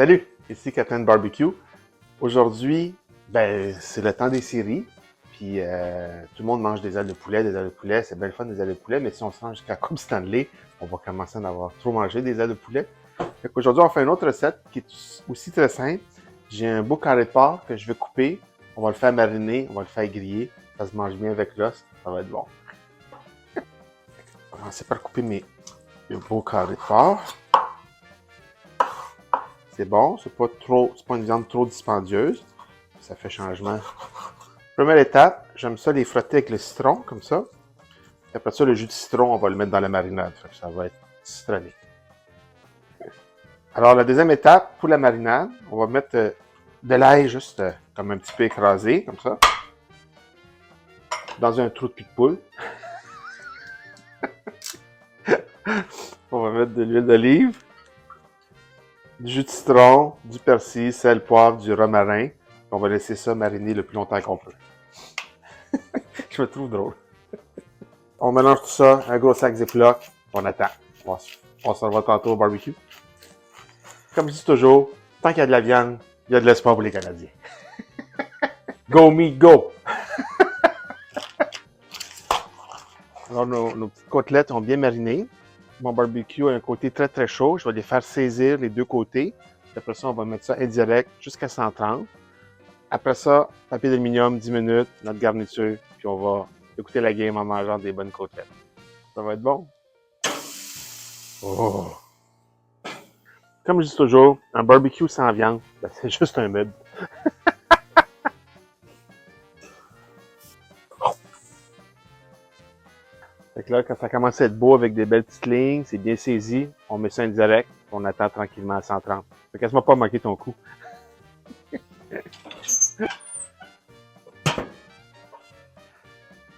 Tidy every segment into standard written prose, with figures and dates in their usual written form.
Salut, ici Captain Barbecue. Aujourd'hui, c'est le temps des séries. Puis tout le monde mange des ailes de poulet, des ailes de poulet. C'est bien le fun des ailes de poulet, mais si on se rend jusqu'à Coupe Stanley, on va commencer à en avoir trop mangé des ailes de poulet. Fait qu'aujourd'hui, on fait une autre recette qui est aussi très simple. J'ai un beau carré de porc que je vais couper. On va le faire mariner, on va le faire griller. Ça se mange bien avec l'os, ça va être bon. On va commencer par couper mes beaux carrés de porc. C'est bon, c'est pas une viande trop dispendieuse. Ça fait changement. Première étape, j'aime ça les frotter avec le citron, comme ça. Et après ça, le jus de citron, on va le mettre dans la marinade. Fait que ça va être citronné. Alors, la deuxième étape, pour la marinade, on va mettre de l'ail juste comme un petit peu écrasé, comme ça. Dans un trou de cul de poule. On va mettre de l'huile d'olive, du jus de citron, du persil, sel, poivre, du romarin. On va laisser ça mariner le plus longtemps qu'on peut. Je me trouve drôle. On mélange tout ça, un gros sac Ziploc, on attend. On se revoit tantôt au barbecue. Comme je dis toujours, tant qu'il y a de la viande, il y a de l'espoir pour les Canadiens. Go meat, go! Alors, nos petites côtelettes ont bien mariné. Mon barbecue a un côté très très chaud. Je vais les faire saisir les deux côtés. Après ça, on va mettre ça indirect jusqu'à 130. Après ça, papier d'aluminium, 10 minutes, notre garniture, puis on va écouter la game en mangeant des bonnes côtelettes. Ça va être bon? Oh! Comme je dis toujours, un barbecue sans viande, c'est juste un meuble. Fait que là, quand ça commence à être beau avec des belles petites lignes, c'est bien saisi, on met ça indirect, on attend tranquillement à 130. Fait que laisse-moi pas manquer ton coup.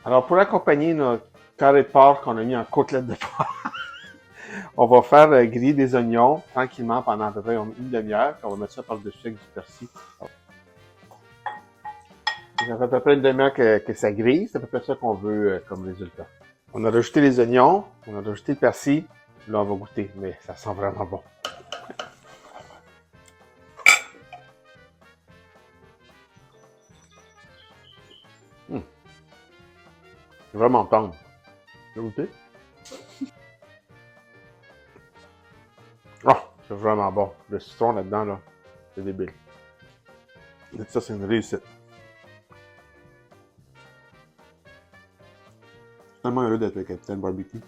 Alors, pour accompagner notre carré de porc qu'on a mis en côtelette de porc, on va faire griller des oignons tranquillement pendant à peu près une demi-heure, puis on va mettre ça par-dessus avec du persil. Ça fait à peu près une demi-heure que ça grille, c'est à peu près ça qu'on veut comme résultat. On a rajouté les oignons, on a rajouté le persil, là on va goûter, mais ça sent vraiment bon. C'est vraiment tendre. Tu veux goûter? Ah, c'est vraiment bon. Le citron là-dedans, là, c'est débile. Ça, c'est une réussite. Je suis tellement heureux d'être le capitaine barbecue.